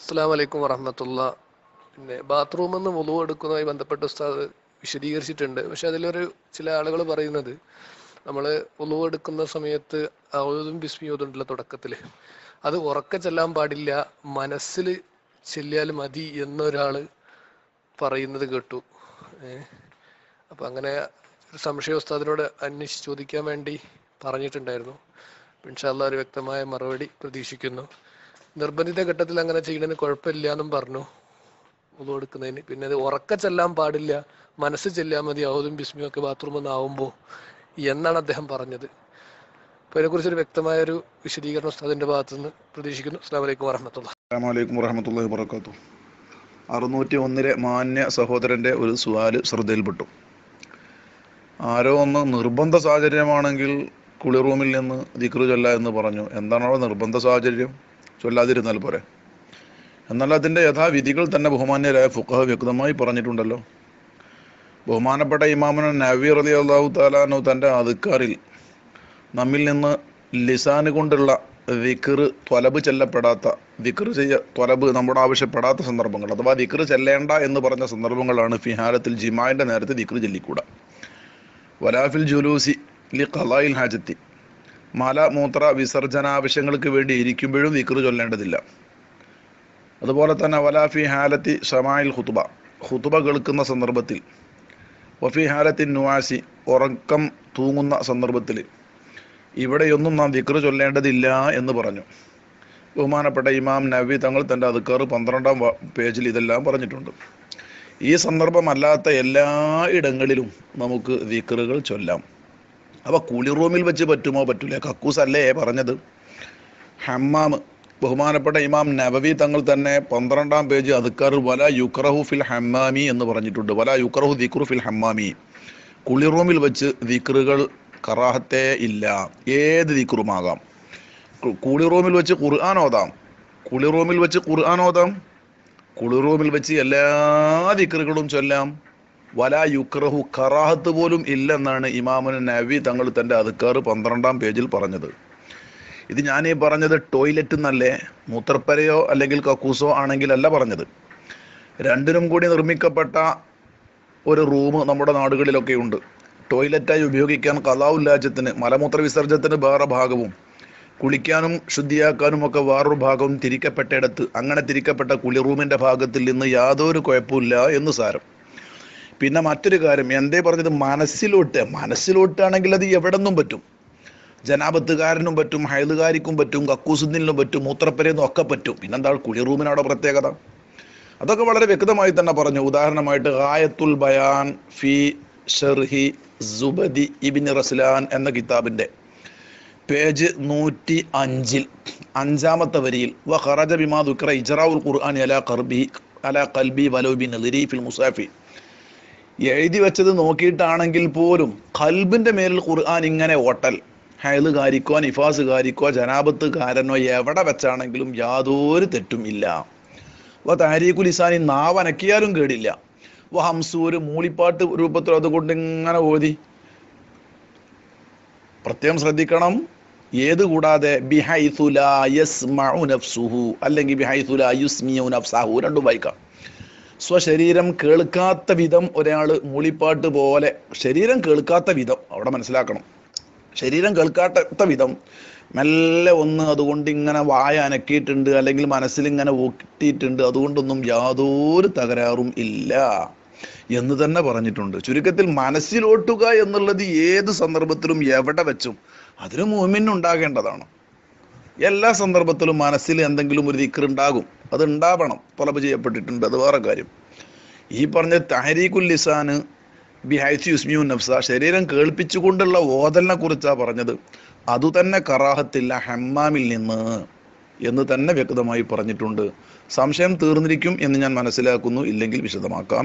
അസ്സലാമു അലൈക്കും വറഹ്മത്തുള്ളാ. പിന്നെ ബാത്റൂമിൽ നിന്ന് വുളു എടുക്കുന്നതുമായി ബന്ധപ്പെട്ട് ഉസ്താദ് വിശദീകരിച്ചിട്ടുണ്ട്. പക്ഷെ അതിലൊരു ചില ആളുകൾ പറയുന്നത് നമ്മൾ വുളു എടുക്കുന്ന സമയത്ത് ഔദും ബിസ്മിയും ഉണ്ടല്ലോ തുടക്കത്തിൽ, അത് ഉറക്കെ ചെല്ലാൻ പാടില്ല, മനസ്സിൽ ചെല്ലിയാൽ മതി എന്നൊരാള് പറയുന്നത് കേട്ടു. അപ്പം അങ്ങനെ ഒരു സംശയ ഉസ്താദിനോട് അന്വേഷിച്ച് ചോദിക്കാൻ വേണ്ടി പറഞ്ഞിട്ടുണ്ടായിരുന്നു. ഇൻഷാ അല്ലാഹ് ഒരു വ്യക്തമായ മറുപടി പ്രതീക്ഷിക്കുന്നു. നിർബന്ധിത ഘട്ടത്തിൽ അങ്ങനെ ചെയ്യുന്നതിന് കുഴപ്പമില്ല എന്നും പറഞ്ഞു വുളു എടുക്കുന്നതിന്. പിന്നെ അത് ഉറക്ക ചെല്ലാൻ പാടില്ല, മനസ്സ് ചെല്ലാൻ മതി ഔദും ബിസ്മിയും ഒക്കെ ബാത്റൂമിൽ നിന്നാവുമ്പോൾ എന്നാണ് അദ്ദേഹം പറഞ്ഞത്. അപ്പോൾ അതിനെക്കുറിച്ചൊരു വ്യക്തമായ ഒരു വിശദീകരണം ഉസ്താദിന്റെ ഭാഗത്തു നിന്ന് പ്രതീക്ഷിക്കുന്നു. അസ്സലാമു അലൈക്കും വറഹ്മത്തുള്ളാഹി. അസ്സലാമു അലൈക്കും വറഹ്മത്തുള്ളാഹി വബറകാതുഹു. 601 മാന്യ സഹോദരൻ്റെ ഒരു സുആല് ശ്രദ്ധയിൽപ്പെട്ടു. ആരോ ഒന്ന് നിർബന്ധ സാഹചര്യമാണെങ്കിൽ കുളി റൂമിൽ നിന്ന് ദിക്റ് ചൊല്ല എന്ന് പറഞ്ഞു. എന്താണോ നിർബന്ധ സാഹചര്യം? ചൊല്ലാതിരുന്നാൽ പോരെ. എന്നാൽ അതിൻ്റെ യഥാവിധികൾ തന്നെ ബഹുമാന്യരായ ഫുഖഹ വ്യക്തമായി പറഞ്ഞിട്ടുണ്ടല്ലോ. ബഹുമാനപ്പെട്ട ഇമാമുന നവവി റളിയല്ലാഹു തആല അൻഹു തൻ്റെ അദ്കാറിൽ നമ്മിൽ നിന്ന് ലിസാന് കൊണ്ടുള്ള ദിക്റ് ത്വലബ് ചെല്ലപ്പെടാത്ത, ദിക്റ് ത്വലബ് നമ്മുടെ ആവശ്യപ്പെടാത്ത സന്ദർഭങ്ങൾ, അഥവാ ദിക്റ് ചെല്ലേണ്ട എന്ന് പറഞ്ഞ സന്ദർഭങ്ങളാണ് ഫിഹാലത്തിൽ ജിമാഇൻ്റെ നേരത്തെ ദിക്റ് ചൊല്ലിക്കൂടാ. വലാഫിൽ ജുലൂസി ലി ഖളായിൽ ഹാജത്തി, മല മൂത്ര വിസർജനാവശ്യങ്ങൾക്ക് വേണ്ടി ഇരിക്കുമ്പോഴും ദിക്റ് ചൊല്ലേണ്ടതില്ല. അതുപോലെ തന്നെ വലാഫി ഹാലത്തി ഷമായിൽ ഖുതുബ കേൾക്കുന്ന സന്ദർഭത്തിൽ, വഫി ഹാലത്തി നുവാസി ഉറക്കം തൂങ്ങുന്ന സന്ദർഭത്തിൽ ഇവിടെയൊന്നും നാം ദിക്റ് ചൊല്ലേണ്ടതില്ല എന്ന് പറഞ്ഞു. ബഹുമാനപ്പെട്ട ഇമാം നവവി തങ്ങൾ തൻ്റെ അദ്കാർ 12-ാം പേജിൽ ഇതെല്ലാം പറഞ്ഞിട്ടുണ്ട്. ഈ സന്ദർഭമല്ലാത്ത എല്ലാ ഇടങ്ങളിലും നമുക്ക് ദിക്റുകൾ ചൊല്ലാം. അപ്പോൾ കുളി റൂമിൽ വെച്ച് പറ്റുമോ? പറ്റൂല. കക്കൂസ് അല്ലേ പറഞ്ഞത്? ഹമ്മാം, ബഹുമാനപ്പെട്ട ഇമാം നവവി തങ്ങൾ തന്നെ 12-ാം പേജ് അദ്കാർ വല യുക്റഹു ഫിൽ ഹമ്മാമി എന്ന് പറഞ്ഞിട്ടുണ്ട്. വല യുക്റഹു ദിക്റു ഫിൽ ഹമ്മാമി, കുളി റൂമിൽ വെച്ച് ദിക്റുകൾ കറാഹത്തേ ഇല്ല. ഏത് ദിക്റുമാകാം. കുളി റൂമിൽ വെച്ച് ഖുർആൻ ഓതാം, കുളി റൂമിൽ വെച്ച് ഖുർആൻ ഓതാം, കുളി റൂമിൽ വെച്ച് എല്ലാ ദിക്റുകളും ചൊല്ലാം. വലാ യുക്റഹു, കറാഹത്ത് പോലും ഇല്ലെന്നാണ് ഇമാമുൻ നവവി തങ്ങൾ തൻ്റെ അദ്കാർ 12-ാം പേജിൽ പറഞ്ഞത്. ഇത് ഞാനീ പറഞ്ഞത് ടോയ്ലറ്റ് എന്നല്ലേ, മൂത്രപ്പരയോ അല്ലെങ്കിൽ കക്കൂസോ ആണെങ്കിൽ അല്ല പറഞ്ഞത്. രണ്ടിനും കൂടി നിർമ്മിക്കപ്പെട്ട ഒരു റൂം നമ്മുടെ നാടുകളിലൊക്കെ ഉണ്ട്. ടോയ്ലറ്റായി ഉപയോഗിക്കാൻ ഖളാഉൽ മലമൂത്ര വിസർജനത്തിന് വേറെ ഭാഗവും കുളിക്കാനും ശുദ്ധിയാക്കാനും ഒക്കെ വേറൊരു ഭാഗവും തിരിക്കപ്പെട്ടിടത്ത്, അങ്ങനെ തിരിക്കപ്പെട്ട കുളി റൂമിൻ്റെ ഭാഗത്തിൽ നിന്ന് യാതൊരു കുഴപ്പമില്ല എന്ന് സാരം. പിന്നെ മറ്റൊരു കാര്യം, എന്തേ പറഞ്ഞത്? മനസ്സിലോട്ടാണെങ്കിൽ അത് എവിടെ നിന്നും പറ്റും. ജനാപത്തുകാരനും പറ്റും, ഹൈലുകാരിക്കും പറ്റും, കക്കൂസുദ്ദീനും പറ്റും, മൂത്രപ്പരയൊന്നും ഒക്കെ പറ്റും. പിന്നെന്താ കുളി റൂമിനവിടെ പ്രത്യേകത? അതൊക്കെ വളരെ വ്യക്തമായി തന്നെ പറഞ്ഞു. ഉദാഹരണമായിട്ട് ഗായത്തുൽ ബയാൻ ഫി ഷർഹി സുബദി ഇബ്നു റസ്ലാൻ എന്ന കിതാബിൻ്റെ പേജ് 105 5-ാമത്തെ വരിയിൽ വ ഖറജ ബിമാ ദുക്ര ഇജ്റാഉൽ ഖുർആൻ അലാ ഖൽബി വലൗ ബിനദരി ഫിൽ മുസാഫി, എഴുതി വെച്ചത് നോക്കിയിട്ടാണെങ്കിൽ പോലും ഖൽബിൻ്റെ മേലിൽ ഖുർആൻ ഇങ്ങനെ ഓട്ടൽ, ഹൈലുകാരിക്കോ നിഫാസുകാരിക്കോ ജനാപത്തുകാരനോ എവിടെ വെച്ചാണെങ്കിലും യാതൊരു തെറ്റും ഇല്ല. വ താരീഖുൽ ലിസാനി, നാവനക്കിയാലും കേടില്ല. വ ഹംസൂര്, മൂളിപ്പാട്ട് രൂപത്തിൽ അതുകൊണ്ട് ഇങ്ങനെ ഓതി. പ്രത്യേകം ശ്രദ്ധിക്കണം, ഏത് കൂടാതെ ബിഹൈസു ലാ യസ്മഉ നഫ്സുഹു അല്ലെങ്കിൽ ബിഹൈസു ലാ യുസ്മിഉ നഫ്സഹു, രണ്ടും വായിക്കാം. സ്വശരീരം കേൾക്കാത്ത വിധം ഒരാൾ മൂളിപ്പാട്ട് പോലെ, ശരീരം കേൾക്കാത്ത വിധം അവിടെ മനസ്സിലാക്കണം, ശരീരം കേൾക്കാത്ത വിധം മെല്ലെ ഒന്ന് അതുകൊണ്ട് ഇങ്ങനെ വായ അനക്കിയിട്ടുണ്ട് അല്ലെങ്കിൽ മനസ്സിലിങ്ങനെ ഓട്ടിയിട്ടുണ്ട്, അതുകൊണ്ടൊന്നും യാതൊരു തകരാറും ഇല്ല എന്ന് തന്നെ പറഞ്ഞിട്ടുണ്ട്. ചുരുക്കത്തിൽ മനസ്സിലോട്ടുക എന്നുള്ളത് ഏത് സന്ദർഭത്തിലും എവിടെ വെച്ചും അതിന് മുഅ്മിനുണ്ടാകേണ്ടതാണ്. എല്ലാ സന്ദർഭത്തിലും മനസ്സിൽ എന്തെങ്കിലും ഒരു ദിക്ർ ഉണ്ടാകും, അത് ഉണ്ടാവണം, ത്വലബ് ചെയ്യപ്പെട്ടിട്ടുണ്ട്, അത് വേറെ കാര്യം. ഈ പറഞ്ഞ തഹരീഖുൽ ലിസാന് ബിഹൈസു യുസ്മിഉ നഫ്സ, ശരീരം കേൾപ്പിച്ചുകൊണ്ടുള്ള ഓതലിനെ കുറിച്ചാണ് പറഞ്ഞത്. അതുതന്നെ കറാഹത്തില്ല ഹമ്മാമിൽ നിന്ന് എന്ന് തന്നെ വ്യക്തമായി പറഞ്ഞിട്ടുണ്ട്. സംശയം തീർന്നിരിക്കും എന്ന് ഞാൻ മനസ്സിലാക്കുന്നു. ഇല്ലെങ്കിൽ വിശദമാക്കാം.